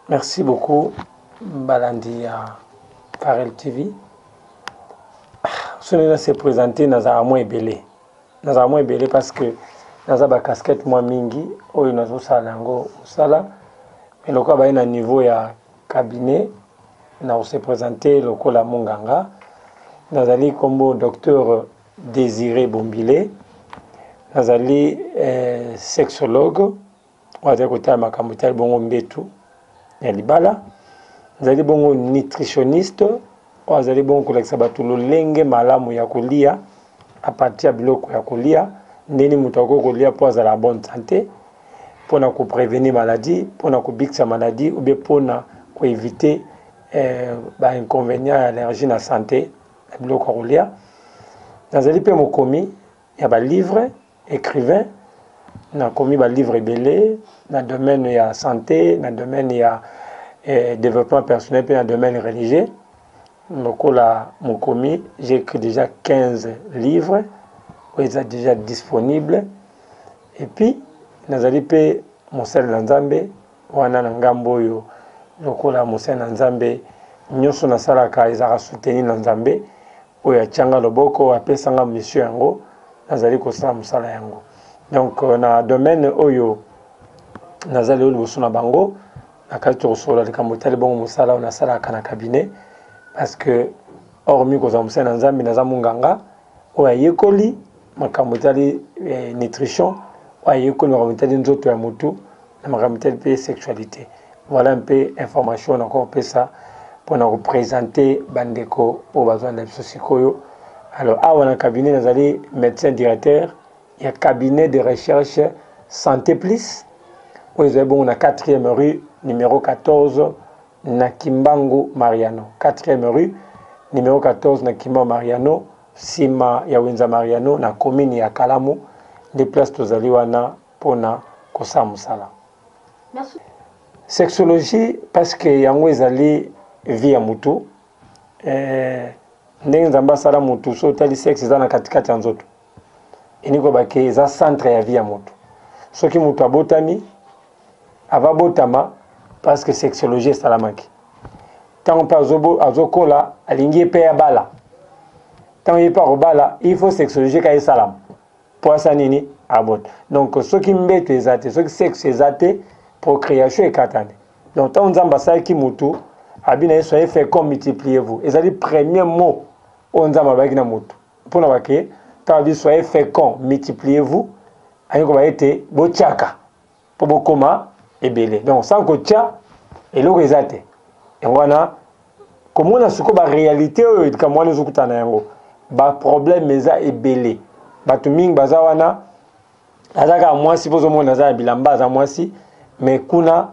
Merci beaucoup, Balandi à Karel TV. Ce n'est s'est présenté dans un mois belé. Dans un mois belé parce que dans un casquette moi mingi, où il nous a salango sala, mais le cas à niveau ya cabinet, nous s'est présenté le cola Munganga, nous allons comme docteur Désiré Bombilé, nous allons sexologue, on va dire que ma camutel bon mbetu. Libala, nous allons bon nutritionniste, nous allons bon koleksa batulo lenge malamu ya kolia à partir de biloko ya kolia, ndeni mutako kolia pour la bonne santé, pour na ko prévenir maladie, pour na ko biksa maladie ou bien pour na ko éviter ba inconvénients allergie na santé, biloko kolia. Nous allons pe mokomi ya ba livre écrivain na komi ba livre belé dans le domaine de la santé, dans le domaine de développement personnel, puis dans le domaine religieux. J'ai écrit déjà 15 livres, ils sont déjà disponibles. Et puis, nous allons payer Moussel Nanzambe, wana Ngambo yo, lokola Moussel Nanzambe, nyoso na salaka ezaka soutenir Nanzambe, oya tchanga loboko, apesanga monsieur yango, nous allons kosala musala yango. Donc, dans le domaine oyo, nazali oyo liboso na bango nakati tokosola likambo etali bongo mosala oyo nasalaka na cabinet parce que hormis kozala mosala na nzambe naza monganga oyo ayekoli makambo etali nutrition oyo ayekoli makambo etali nzoto ya motu na makambo etali mpe sexualité. Voilà un peu information nako kopesa mpona kopresente bandeko oyo bazwa na biso sikoyo. Alors awa na cabinet nazali médecin directeur ya cabinet de recherche Santé Plus. Vous avez bon, 4e rue, numéro 14, Nakimbangu Mariano. 4e rue, numéro 14, Nakimbangu Mariano, Sima Yawenza Mariano, na commune ya Kalamu, des places Tozaliwana, Pona, Kosa Musala. Merci. Sexologie, parce que yango ezali vie ya mutu. Ndenge nzamba sala mutu, so tali sexe eza na katikati ya nzoto. Iniko bake eza centre ya vie ya mutu. Soki mutu abotami, ava botama parce que sexologie salamaki. Tant que azokola alingi pe ya bala. Tant que pas bala, il faut sexologie ka salam. Pour ça nini abot. Donc ceux qui mbete ezate, ceux qui sexe ezate procréation et katane. Donc tant nzamba sa ki mutu abina soyez fait comme multipliez-vous. Ezali premier mot on nzamba ba na mutu. Pour na bake tant bi soyez fécond, multipliez-vous. Ayiko ba ete bochaka. Pour bokoma ebele. Donc sans que tia et le rezate. Et voilà comment on a ce que la réalité comme moi nous écoutons yango. Ba problème meza ebele. Ba tuming bazawana azaka moi si pozo mona za bilamba za moi si mais kuna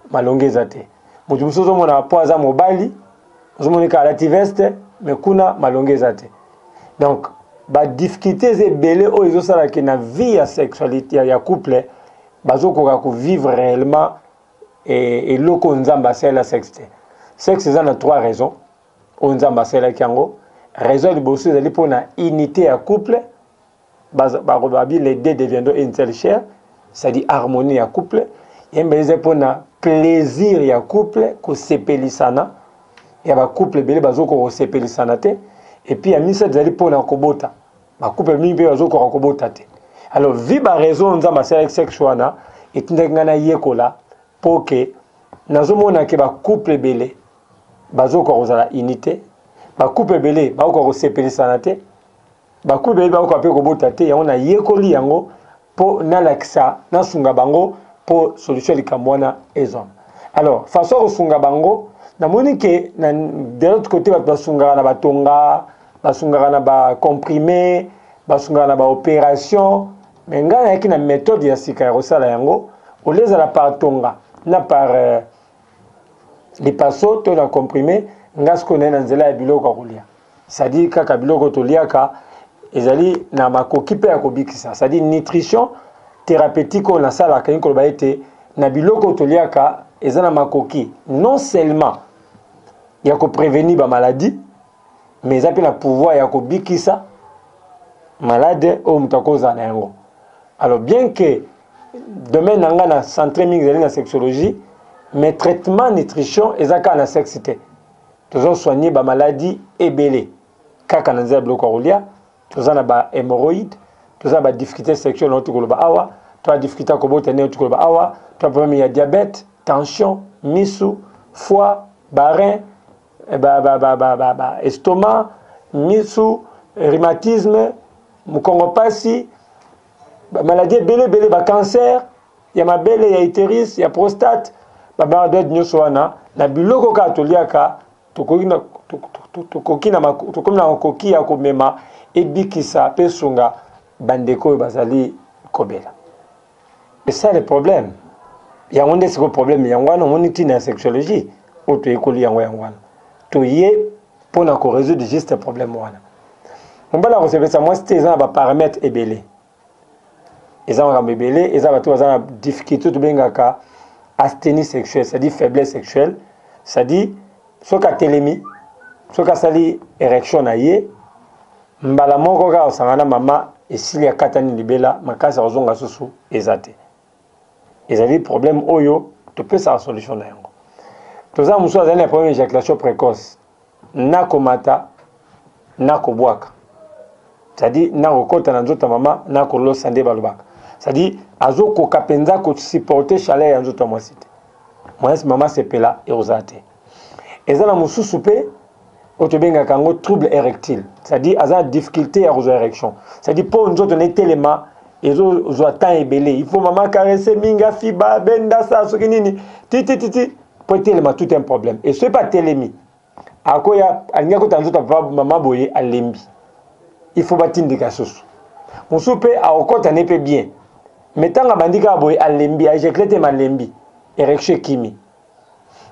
malongeza te. Mutu musozo mona po za mobali, zo monika la tiveste mais kuna malongeza te. Donc ba difficultés ebele o izo sala ke na vie ya sexualité ya couple bazokoka ko vivre réellement et loko nzamba sela sexe. Sexe ça na trois raisons. Nzamba sela kiango. Raison liboso ezali pona unité ya couple. Les deux deviendront une seule chair, c'est-à-dire harmonie ya couple. Yembeze pona plaisir ya couple ko sepelisana. Ya ba couple belé bazoko ko sepelisana te. Et puis ya misa ezali pona kobota. Ba couple mingi bazoko ko kobota te. Alors, vu la raison de ma sexuelle, et tu n'as yekola pour que nous avons un couple belé, bazo ko la unité, ba couple belé, ba ko sepeli sanate, ba couple belé ba ko pe ko botate, ya on a yekoli yango pour nalaksa na sunga bango pour solution likamwana ezom. Alors, façon sunga bango, na monike na de l'autre côté ba sunga na batonga, ba sunga na ba comprimé, ba sunga na ba opération. Mais il y a une méthode ya sika ya kosala yango oleza la par tonga na par les passos to na comprimé ngas ko na nzela ya biloko kolia c'est-à-dire kaka biloko to liaka ezali na makoki pe ya kobikisa c'est-à-dire nutrition thérapeutique on la sala ka ko ba ete na biloko to liaka ezana makoki non seulement ya ko prévenir ba maladie mais ça peut na pouvoir ya kobikisa malade o mutakoza na yango. Alors bien que demain nanga na centre mingi na sexologie mais traitement nutrition ezaka na sexité tozo soigner ba maladie ebelé kaka na nzela biloko kolia toza na ba hémorroïde toza ba difficulté sexuelle na tukoloba awa to difficulté ko bota ne tukoloba awa to problème ya diabète tension misu foie barin estomac misu rhumatisme mukongo pasi maladie ebele ba cancer ya mabele ya utérus ya prostate maladie nyonso wana na biloko ka toliaka tokoki na makoki ya komema ebikisa pe sunga bandeko bazali kobela. C'est ça le problème. Il y a un problème, il y a une sexuologie où tu es collé en wana. Tu y es pour résoudre juste le problème wana. On va la recevoir ça moi c'est un paramètre ebelé. Ils ont ébélé, ils ont une difficulté de bengaka asthénie sexuelle, c'est-à-dire faiblesse sexuelle, c'est-à-dire soit ka télémie, soit ka sali érection na ye, mbala moko ka osangana mama esili ya katani libela makasa ozonga susu ezate. Ezali problème oyo tu peux sa solution na yango. Toza muso azali na problème éjaculation précoce. Na komata na kobwaka. C'est-à-dire na kokota na nzoto mama na kolosa nde balobaka. C'est-à-dire azo kokapenza ko supporter chaleur ya nzoto mwasi te. Mwasi mama sepela ezate. Ezala mususu pe otobenga kango trouble érectile. C'est-à-dire aza difficulté à résoudre érection. C'est-à-dire pour nzoto na telema ezo zo temps ebelé. Il faut maman caresser minga fiba benda sa soki nini. Titi pour telema tout un problème. Et c'est pas télémie. Akoya alinga ko tanzota papa mama boye alembi. Il faut batindika susu. Musupe a okota nepe bien. Metanga bandika boye alembi a éjeclé malembi. Érection kimi.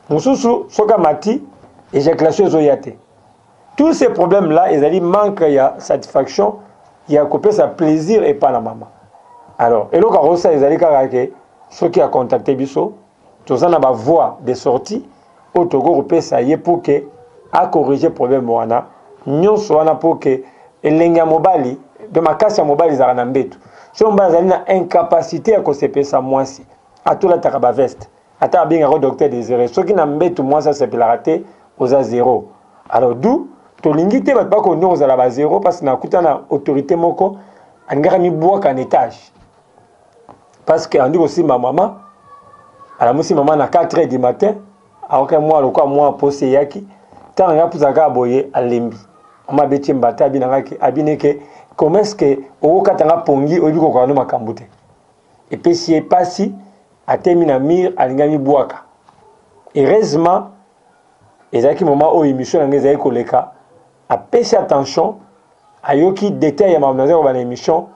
Mususu soka mati éjaculation zoyate. Tous ces problèmes là, ils allaient manquer ya satisfaction, il y a coupé sa plaisir et pas la maman. Alors, et le cas ça ils allaient caractériser ceux qui a contacté biso, tous en a ma voie de sortie au Togo coupé ça y est pour que à corriger problème wana, nyon soana pour que elenga mobali de ma casse mobile ils arana mbetu. Si on base na incapacité à coseper ça moi si à tout la taraba veste. Ata bien un docteur désiré. Ceux qui n'a mbetu moi ça c'est la raté aux a zéro. Alors d'où to lingité va pas qu'on nous à la zéro parce que na kuta na autorité moko angara mi bois qu'en étage. Parce que on dit aussi ma maman à la musi maman na 4h du matin à aucun mois le quoi moi posé yaki tant nga puzaka boye alembi. Mama beti mbata binangaki abineke comment est-ce que au katanga pongi obi ko kwa no makambute. Et puis si pas si a terminé mir alingami boaka. Heureusement ezaki moment où émission na ngeza koleka a pêcher attention ayoki détail ya mademoiselle ba émission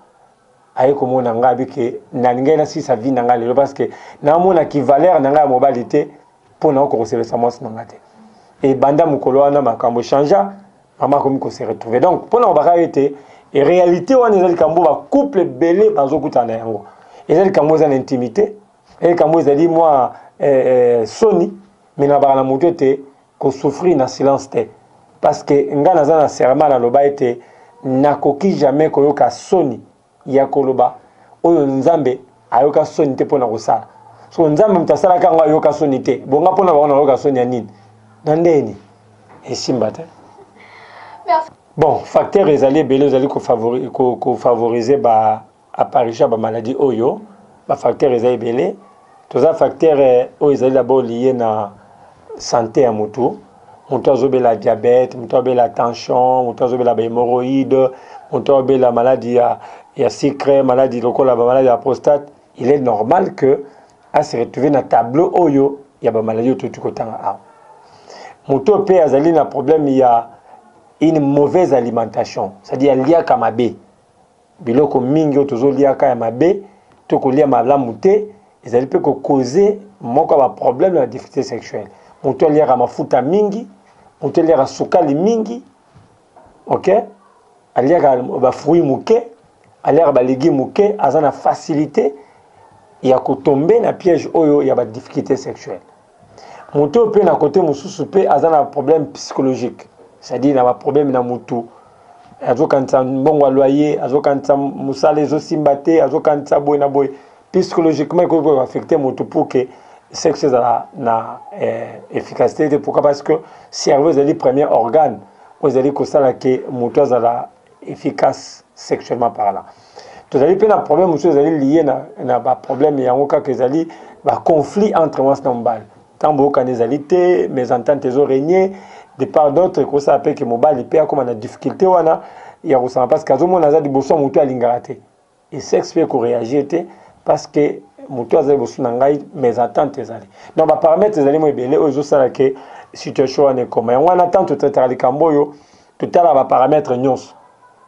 ayi komona ngabi ke na ngena si sa vie nanga lelo parce que na mona ki valeur nanga mobilité pour na ko recevoir sa mois nanga te et banda mukolo wana makambo changea mama komi ko se retrouver donc pour na ba été et réalité wana ezali kambo ba couple belé bazokutana yango ezali kambo za intimité et kambo ezali moi Sony mais na ba na moto te ko souffrir na silence te parce que ngana za na serment na loba ete nakoki jamais koyoka Sony ya koloba oyo nzambe ayoka Sony te pona kosala so nzambe mtasala kanga ayoka Sony te bonga pona baona ayoka Sony ya nini nandeni esimba te bon facteur ezali belé ezali ko favoriser ba apparition ba maladie oyo ba facteur ezali belé toza facteur oyo ezali d'abord lié na santé ya mutu mutu azobela diabète mutu azobela tension mutu azobela ba hémorroïde mutu azobela maladie ya sucre maladie lokola ba maladie ya prostate il est normal que à se retrouver na tableau oyo ya ba maladie tout kotanga a mutu pe azali na problème ya une mauvaise alimentation c'est-à-dire lia kamabe biloko mingi otozo lia ka ya mabe to ko lia malamu te ezali pe ko causer moko ba problème la difficulté sexuelle mutu lia mafuta mingi mutu lia sukali mingi OK alia ba fruits muke alia ba légumes muke azana facilité ya ko tomber na piège oyo ya ba difficulté sexuelle mutu pe na côté mususu pe azana problème psychologique c'est-à-dire na ba problème na mutu azokanta mbongo loyer azokanta musale zo simbate azokanta boy na boy psychologiquement ko affecter mutu pour que sexe na efficacité. Pourquoi? Parce que cerveau est le premier organe vous allez que ça que moto la efficace sexuellement parlant. Vous allez pas un problème vous allez lié na ba problème ya ngoka que allez ba conflit entre moi et mbal. Tant beau canalisalité mes ententes ont régné de part d'autres que ça appelle que mobile il peut comme on a difficulté wana il y a ressemble parce que zo mona za di boso moto alingaraté et sexe peut réagir parce que moto azali boso ngai mes attentes ezali donc ba paramètres ezali mo ebele ozo sala que situation wana comme wana tant tout traiter likambo yo tout à ba paramètres nyonso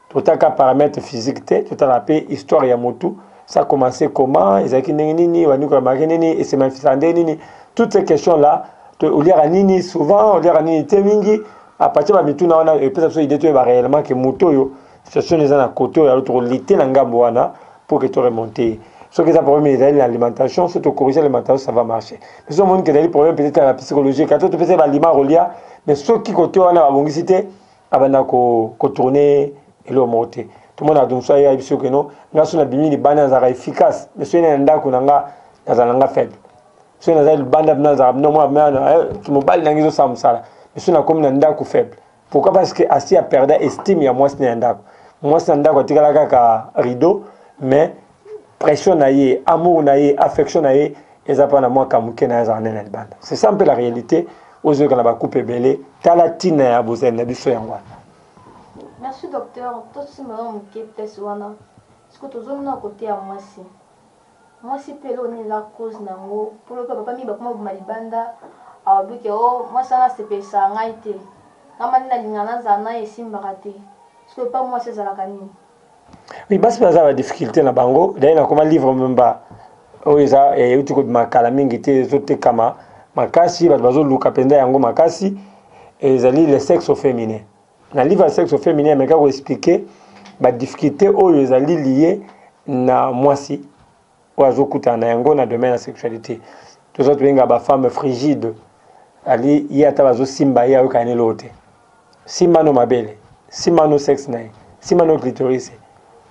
tout à paramètres physique tout à la paix histoire ya moto ça a commencé comment ezaki nini wani ko marqué nini et c'est manifesté nini toutes ces questions là au lieu à nini souvent au lieu à nini temingi à partir de mituna on a peut-être idée tu va réellement que moto yo situation les à côté ya l'autre lité na ngambo wana pour que tu remonter ce que ça problème est l'alimentation surtout corriger l'alimentation ça va marcher mais ce monde que des problèmes peut-être la psychologie quand tu peux l'aliment relia mais ce qui côté wana ba bongicité abana ko tourner et le monter tout le monde a donc ça y a que non nga sona bimi ni bana za efficace mais ce n'est ndako nanga nazalanga faible ce n'est pas banda bana non moi qui me balle nangizo samsala mais ce n'a comme ndako faible pourquoi parce que asi a perdu estime ya moi ce n'est ndako moi c'est ndako tikala kaka rideau mais pression naie amour naie affection naie ezapa na moi kamuke na za nena banda c'est ça un peu la réalité aux yeux que la coupe belé talatina ya bozen na biso yango. Merci docteur. Tout ce moment qui était sur wana. Est-ce que tu as côté à moi si? Moi si pelo ni la cause nango. Pour le papa mi bakuma malibanda. Ah bi que oh moi ça c'est pesa ngaite. Kama nina lingana zana esimba kate. Est-ce que pas moi c'est za la kanini? Oui, basi baza la difficulté na bango. D'ailleurs na comment livre memba. Oiza et uti ko makala mingi te zote kama makasi bazo luka penda yango makasi et ezali le sexe féminin. Dans le livre sexe féminin, mais quand vous expliquez, la difficulté est liée à moi si, ou à Zokuta, na yango na domaine de la sexualité. Tous autres gens ba femme frigide, ali y a tabazo simba ya okane lote. Simba no mabele, simba no sexe na, simba no clitoris.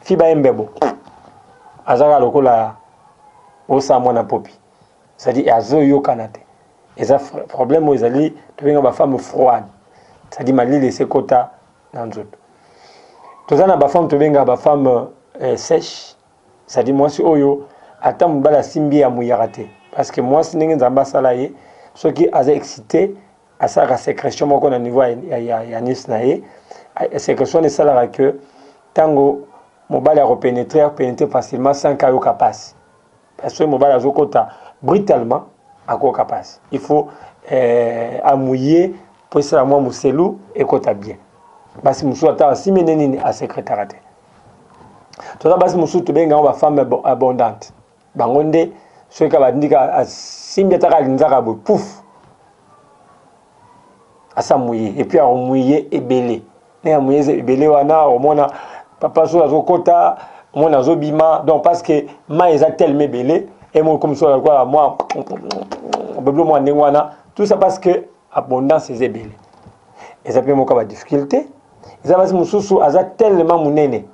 Fiba embebo. Azaka lokola osa mwana popi. C'est-à-dire azo yo kanate. Et ça problème aux ali, tu venga ba femme froide. C'est-à-dire mali laisser quota dans tout. Tout ça na ba femme to benga ba femme sèche. C'est-à-dire moi si oyo attend mbala simbi ya muyarate parce que moi si ningi nzamba salaye ce qui a excité à sa sécrétion moko na niveau ya nis na ye sécrétion ne salara que tango mobali a pénétrer facilement sans kayo capable parce que mobali azokota brutalement à quoi capable il faut amouiller pour ça moi muselu et kota bien basi musu ata si meneni a secrétaire tout ça basi musu to benga ba femme abondante bangonde ce ka bandika simbi taka linzaka bo pouf asa mouiller et puis a mouiller ebelé né a mouiller ebelé wana au mona papa so azokota mona azobima donc parce que ma eza tellement belé et moi comme ça quoi moi beblo moi ndengwana tout ça parce que abondance est belé et ça peut moka ba difficulté et ça basi mususu aza tellement munene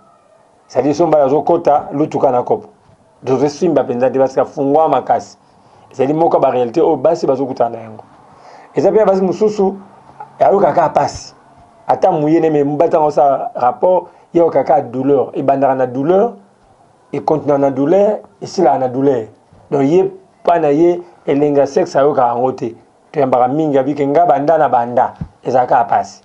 ça dit somba azokota lutuka na kopo doze simba penza de parce que fungwa makasi ça dit moka ba réalité o basi bazokuta na yango et ça peut basi mususu ayo kaka passe ata muyene me mbata ça rapport yo kaka douleur et bandara na douleur et continue na douleur et si la na douleur donc yé pas na yé elenga sexe ayo ka ngote to yambara minga bikenga banda na banda et ça ka passe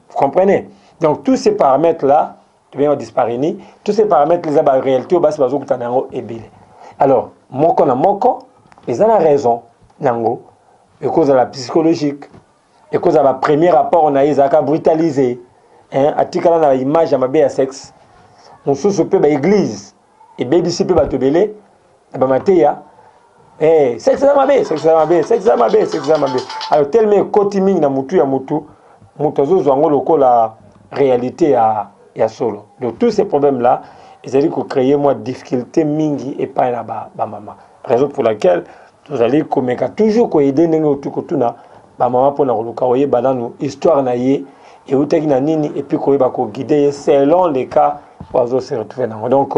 vous comprenez donc tous ces paramètres là tu viens disparaître tous ces paramètres les aba réalité au bas bazo kutana ngo ebele alors moko na moko ils ont la raison nango et cause de la psychologique et cause de la premier rapport on a Isaac brutalisé hein atikala na image ya mabe ya sexe on se peut ba église et baby si peut ba tobele ba mateya sexe za mabe sexe za mabe sexe za mabe sexe za mabe alors tellement kotiming na mutu ya mutu mutu zo ngo lokola réalité ya solo donc tous ces problèmes là ils allaient créer moi difficulté mingi et pas na ba maman raison pour laquelle vous allez comme toujours ko aider nenge tout kotuna ba maman pour na luka oye bananu histoire na ye et utaki na nini et puis ko ba ko guider selon les cas oiseaux se retrouver donc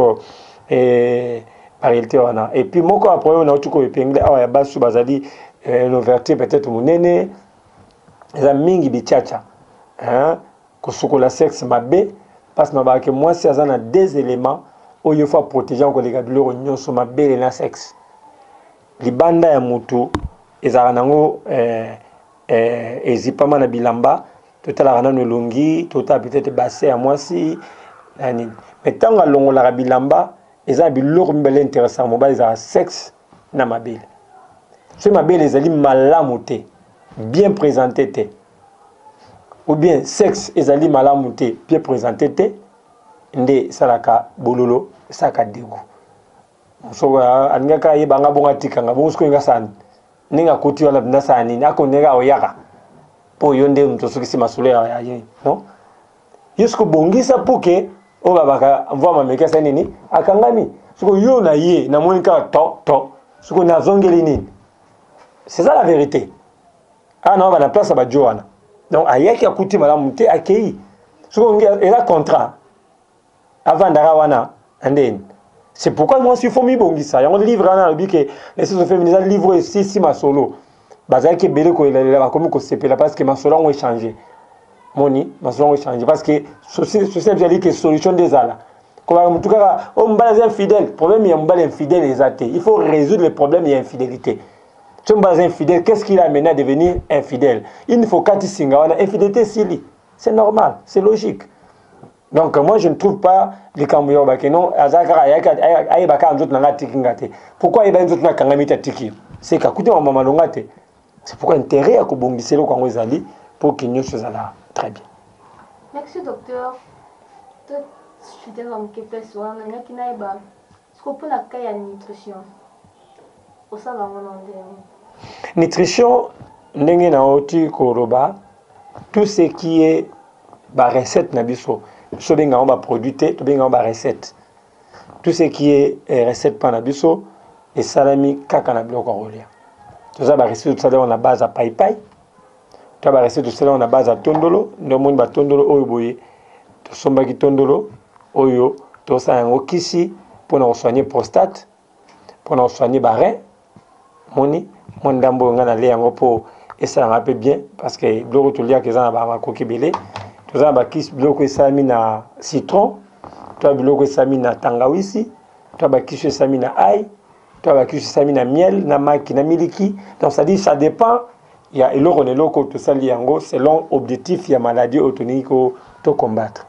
par réalité wana et puis moko après on a tout ko épinglé awa ya basu bazali l'ouverture peut-être monene za mingi bichacha hein kosukola sexe mabe parce que moi si azana des éléments où il faut protéger encore les biloko nyonso mabe et na sexe libanda ya mutu ezala nango ezipama na bilamba totala na longi tota peut-être bassin à moi si nani mais tant que longola bilamba eza biloko mbele intéressant mobile ezala sexe na mabele ce mabele ezali malamu te bien présenté te ou bien sexe ezali malamu te bien présenté te nde salaka bololo saka dego so aningaka yebanga bonga tikanga bongo nga sani ninga kuti wala bina sani nako nega oyaka po yonde mtosukisi masolo ya ye no yusko bongisa puke o babaka mvua mameka sa nini akangami soko yo na ye na monika to soko na zongeli nini c'est ça la vérité ah non ba na place ba joana donc ayaki akuti malamu te akei soko ngia era contrat avant d'ara wana andeni c'est pourquoi moi si faut mi bongisa yango livre ana lobi ke les sexes féminines livre si masolo bazaki belé ko la komi ko sepela parce que masolo ont changé moni masolo ont changé parce que ceci veut dire que solution des ala comme en tout cas on base infidèle problème il y a un bal infidèle les athées il faut résoudre les problèmes et infidélité tu es base infidèle qu'est-ce qui l'a amené à devenir infidèle il ne faut qu'à singa wana infidélité sili c'est normal c'est logique. Donc moi je ne trouve pas les cambrioleurs bakeno azaka ay baka nzoto na tiki ngate pourquoi eba nzoto na kangamita tiki c'est ka kuti mama malongate c'est pourquoi intérêt à kobongiselo kwa ngozali pour que nyonso zala très bien. Merci docteur. Je suis tellement que personne n'a qui n'a pas ce qu'on peut la caille à nutrition au sein de mon nutrition ndenge na oti koroba tout ce qui est ba recette na biso so benga on va produit to benga on va recette tout ce qui est recette pa na biso et salami kaka na biloko rolia tout ça ba recette tout ça on a base à pai to ba recette tout ça on a base à tondolo ndo moni ba tondolo oyo boye to somba ki tondolo oyo to sa yango kisi pour na soigner prostate pour na soigner ba rein moni mon ndambo ngana le yango po et ça un peu bien parce que biloko to lia ke za na ba makoki belé tout ça bakis biloko esami na citron to biloko esami na tangawisi to bakis esami na ail to bakis esami na miel na maki na miliki donc ça dit ça dépend il y a eloko neloko to sali yango selon objectif ya maladie autoniko to combattre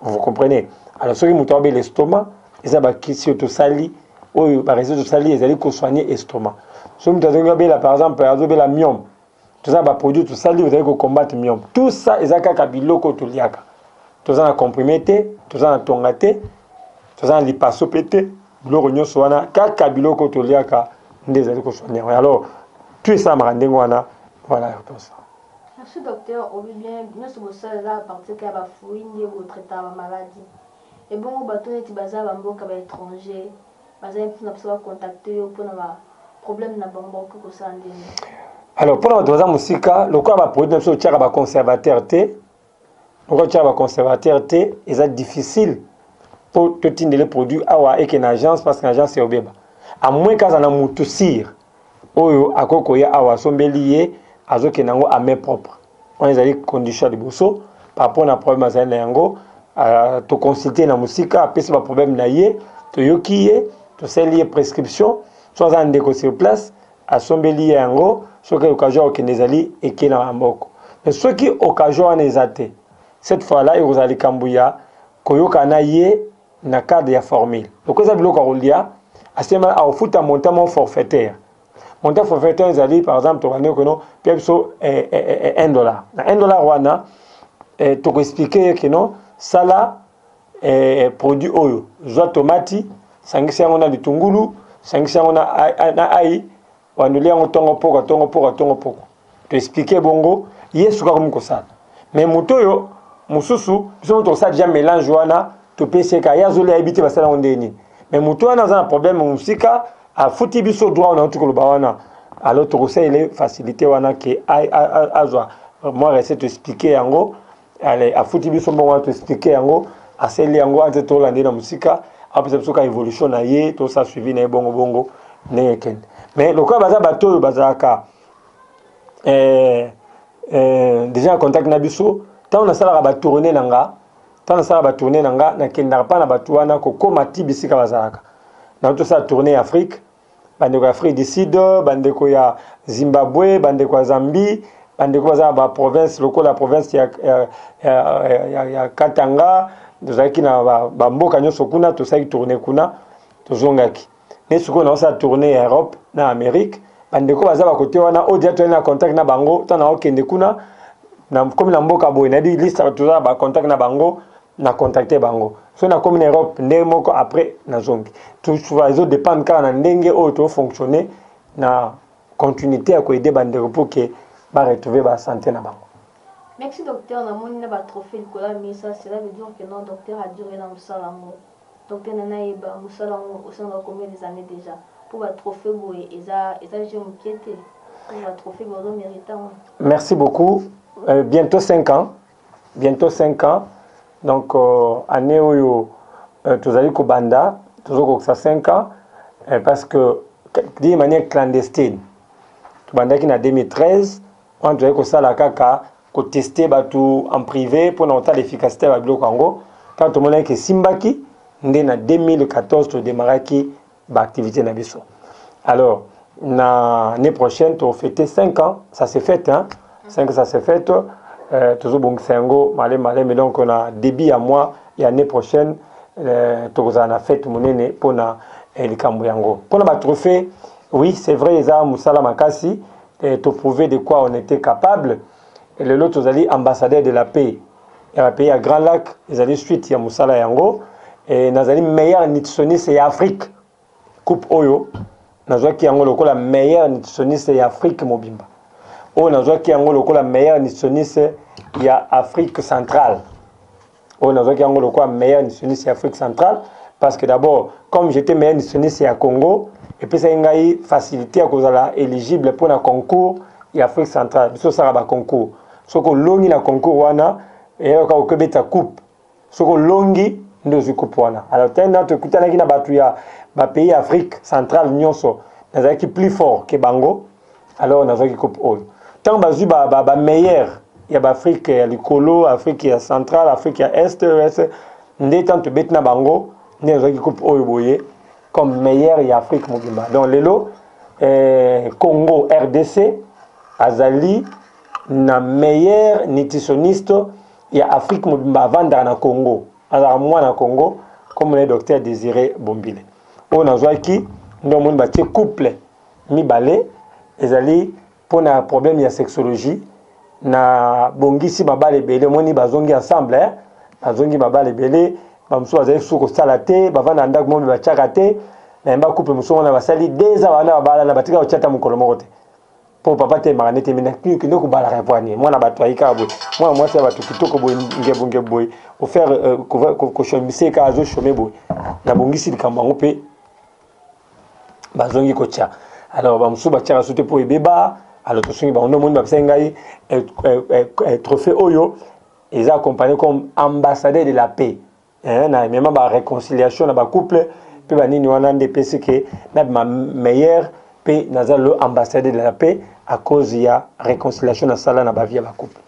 vous comprenez alors ceux qui muto ba l'estomac eza bakis to sali oyo ba réseau to sali ezali ko soigner estomac so muto ba par exemple azobela myome tout ça va produire tout ça vous allez combattre myome tout ça ezaka kabiloko to liaka tout ça na comprimé tout ça na tongate tout ça na lipasopete biloko nyonso wana kaka biloko to liaka ndeza liko soigner alors tout ça marandenge wana voilà tout ça. Merci docteur au bien nous sommes ça là partir que ba fruit ni au traitement la maladie et bon bato neti baza ba mboka ba étranger baza mpona pas contacter pour na problème na bango ko ça ndeni. Alors, pour notre musica, le corps va produire un conservateur T. Le corps conservateur T, c'est difficile pour te tenir les produits avec une agence parce qu'une agence c'est au béba. À moins qu'à un moutoussir, ou à kokoya awa sombelier, à zo kenango à main propre. On a des conditions de bosso par rapport à un problème à zanango, à te consulter dans la musique, après c'est un problème naïe, te yokiye, te selier prescription, soit un déco sur place, à sombelier yango. Ce qui est occasion au Kénézali et qui est dans Mboko. Mais ce qui est occasion en Ezate, cette fois-là, il y a des Kambouya, Koyoka Naye, na cadre de formule. Donc, vous avez le Karoulia, à ce moment-là, il faut un montant forfaitaire. Montant forfaitaire, vous allez, par exemple, tu vas dire que non, $1. $1, tu peux expliquer que non, ça là, produit oyo. Soit tomate, 5 on a du tungulu, 5 on a aïe. Wanulia tongo poko to expliquer bongo yesu ka komi kosala mais mutoyo mususu biso to sa déjà mélange wana to pese ka yazoli habité basala ondeni mais mutoyo na un problème musika a futi biso droit na to koloba wana alors to ko ile facilité wana ke azwa moi recette expliquer yango allez a futi biso bongo to expliquer yango a seli yango ante to landi na musika après ça évolution na ye tout ça suivi na bongo bongo ne ken mais le quoi baza bato bazaka déjà en contact na biso tant on a sala ba tourner nanga tant on a sala ba tourner nanga na kenda pa na bato wana ko koma tibisika bazalaka na tout ça tourner Afrique bandeko ya Afrique du Sud bandeko ya Zimbabwe bandeko ya Zambie bandeko baza ba province lokola province ya Katanga tozalaki na bamboka nyonso kuna tosaki tourner kuna tozongaki ne sikoyo na osa tourner Europe na Amérique bandeko baza ba côté wana odia to na contact na bango tana okende kuna na comme na mboka boy na di liste toza ba contact na bango na contacter bango so na comme na Europe ndenge moko après na zongi tout souvent les autres dépendent quand na ndenge auto fonctionner na continuité à aider bandeko pour que ba retrouver ba santé na bango. Merci docteur, on a mon trophée mais ça cela veut dire que non docteur a duré dans le salon. Docteur Nanaïba, nous sommes au sein de combien des années déjà pour un trophée et ça j'ai m'inquiété pour un trophée méritant. Merci beaucoup. Bientôt 5 ans. Bientôt 5 ans. Donc année où tu as dit que Banda, tu as ça 5 ans parce que de manière clandestine. Tu Banda qui en 2013, on doit que ça la kaka ko tester tout en privé pour noter l'efficacité de la Congo. Quand tout le monde que Simbaki en 2014 tu démarraki l'activité na biso. Alors l'année prochaine tu fêter 5 ans, ça s'est fait hein. 5 ça s'est fait toujours bon sengo malé mais donc on a début à mois et l'année prochaine tu na fête monene pour na likambo yango. Pour na trophée, oui, c'est vrai ça musala makasi et te prouver de quoi on était capable. Et le lot tozali ambassadeur de la paix. Et la pays à Grand Lac, ils allaient suite ya musala yango et nazali meilleur nutritionniste et Afrique. Coupe Oyo, nazwa ki yango lokola meilleur nutritionniste et Afrique mobimba. Oh nazwa ki yango lokola meilleur nutritionniste ya Afrique centrale. Oh nazwa ki yango lokola meilleur nutritionniste ya Afrique centrale parce que d'abord comme j'étais meilleur nutritionniste ya Congo et puis ça ngai facilité à cause la éligible pour un concours ya Afrique centrale. Biso ça ba concours. Soko longi na concours wana et ka okebeta coupe. Soko longi ndozi coupe wana. Alors tena to kutana kina batu ya ba pays Afrique centrale nyonso nazaki plus fort que bango. Alors nazaki coupe oyo. Tant bazu ba meilleur ya ba Afrique ya likolo, Afrique ya centrale, Afrique ya est, ouest ndeta to betna bango nazaki coupe oyo boye comme meilleur ya Afrique mobimba. Donc lelo Congo RDC azali na meilleur nutritionniste ya Afrique mobimba vanda na Congo. Alors moi na Congo comme le docteur Désiré Bombile. On a qui ndo mon batie couple mibale ezali pour un problème ya sexologie na bongisi babale belé moni bazongi ensemble bazongi babale belé bamso azali suko salate bavanda ndak mo bachaka te na mba couple muso na basali déjà bana babala na batika ochata mukolo mokote pour papa te maranete mina ki ndoko bala répondre mwana bato ayika bo mwana mwasi bato kitoko bo ngebunge boy au faire ko chomise ka azo chome boy na bongisi likambo ngo pe bazongi kocha alors bamso bachaka soute pour ebeba alors to songi ba ndo monde babisa ngai trophée oyo ils accompagné comme ambassadeur de la paix na même ba réconciliation na ba couple pe banini wana ndepesi ke na meilleur pe nazalo ambassadeur de la paix à cause ya réconciliation na sala na ba vie ba couple.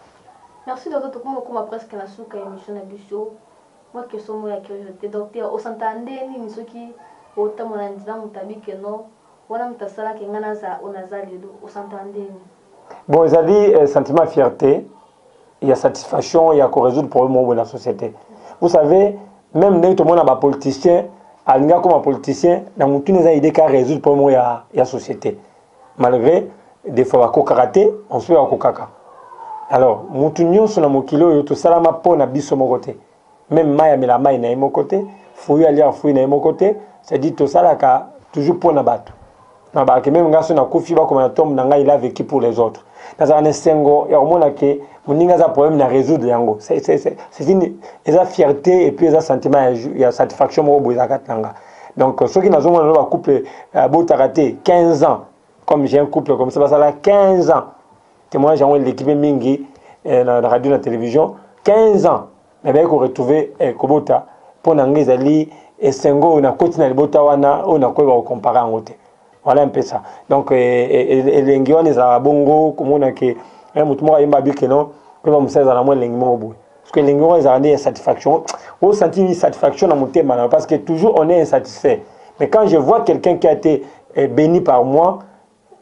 Merci docteur comme presque la souka émission na biso moi que somo ya curiosité docteur au santande ni misoki ota mona ndina mutabike no wana mutasala ke ngana za onazali do au santande. Bon, ils avaient sentiment de fierté, il y a satisfaction, il y a qu'on résout le problème de la société. Vous savez, même dès que tout le monde a un politicien, comme un politicien, dans le monde, il y a idée qu'à résoudre le problème de la société. Malgré des fois, il karaté, on se fait un kokaka. Alors, nous sur le kilo, tout ça, là, pour na biso mon côté. Même Maya, mais la Maya, na mon côté, fouille aller à fouille, na mon côté, c'est-à-dire tout ça, là, toujours pour na battre. Même garçon na kofi ba comme tombe nanga il a vécu pour les autres. Dans un sengo ya omona ke muninga za problème na résoudre yango. C'est une fierté et puis un sentiment il y a satisfaction mo boza katanga. Donc ceux qui n'a pas un couple beau raté 15 ans comme j'ai un couple comme ça là 15 ans. Témoin j'ai l'équipe mingi na radio na télévision 15 ans. Mais bien qu'on retrouver Kobota pour nanga ezali et sengo na koti na libota wana on a quoi comparer en côté. Voilà un peu ça. Donc elengi wana za bongo komona ke mutu moko ayemba bi que non que ba museza na mo elengi mo boye. Parce que elengi wana za une satisfaction, on sentit une satisfaction dans mon thème parce que toujours on est insatisfait. Mais quand je vois quelqu'un qui a été béni par moi,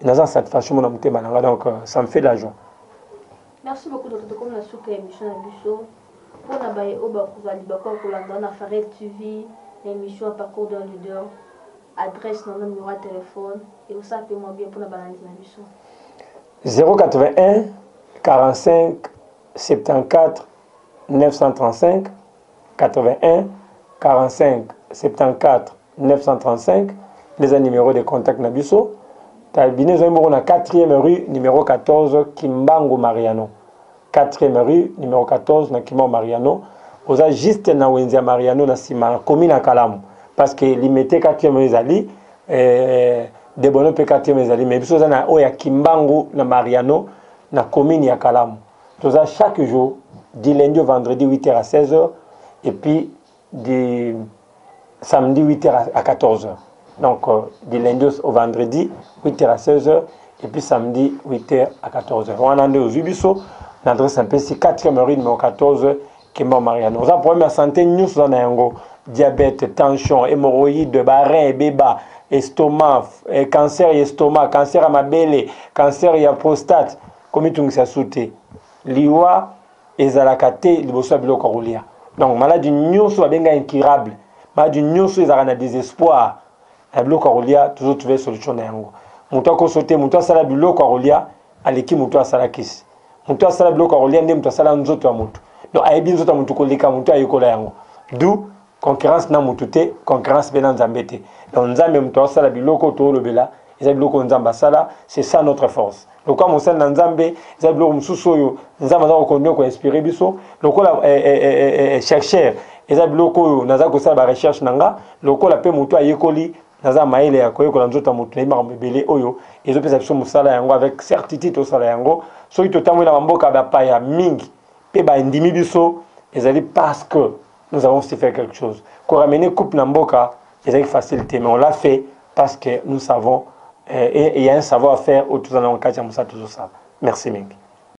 dans une satisfaction dans mon thème, donc ça me fait de la joie. Merci beaucoup docteur comme la souka émission na biso pour na baye oba kozali bako kolanda na Farel TV émission parcours d'un leader. Adresse, non, numéro de téléphone et vous savez moi bien pour la balance de 081 45 74 935 81 45 74 935 les numéros de contact Nabiso. Talbine numéro na 4e rue numéro 14 Kimbangu Mariano. 4e rue numéro 14 na Kimbangu Mariano. Vous avez juste na Wenzia Mariano na Sima commune à Kalamu. Parce que limité 4e ezali de bono pe 4e ezali mais biso na oya Kimbangu na Mariano na commune ya Kalamu. Toza chaque jour du lundi au vendredi 8h à 16h et puis du samedi 8h à 14h. Donc du lundi au vendredi 8h à 16h et puis samedi 8h à 14h. On a au Zubiso, l'adresse un peu si 4e rue numéro 14 Kimbangu Mariano. Nous avons problème de santé nous sommes en diabète, tension, hémorroïdes, rein, béba, estomac, cancer estomac, cancer à mabele, cancer à prostate, comme tout ça sauté. Liwa ezalakate liboso biloko kolia. Donc maladie nyonso abenga incurable. Maladie nyonso ezalaka na désespoir. Na biloko kolia toujours trouver solution na yango. Muto ko sauté, muto sala biloko kolia, aleki muto asala kisi. Muto asala biloko kolia ndem muto asala nzoto ya muto. Donc ayebi nzoto ya muto koleka muto ayekola yango. D'où concurrence na mutute, concurrence bena nzambete. Donc nzambe muto asala biloko to lobela, eza biloko nzamba sala, c'est ça notre force. Lokola mosala na nzambe, eza biloko mususu oyo nzamba za ko continuer ko inspirer biso, lokola chercheur, eza biloko oyo naza ko sala ba recherche nanga, lokola pe muto ayekoli naza maele ya koyekola nzoto muto na imaka mebele oyo, ezo pesa biso musala yango avec certitude to sala yango, soki totamwe na mboka ba paya mingi, pe ba ndimi biso, ezali parce que nous avons su faire quelque chose. Pour ramener couple Namboka, c'est facilité, mais on l'a fait parce que nous savons et il y a un savoir-faire autour de la. Merci, Ming.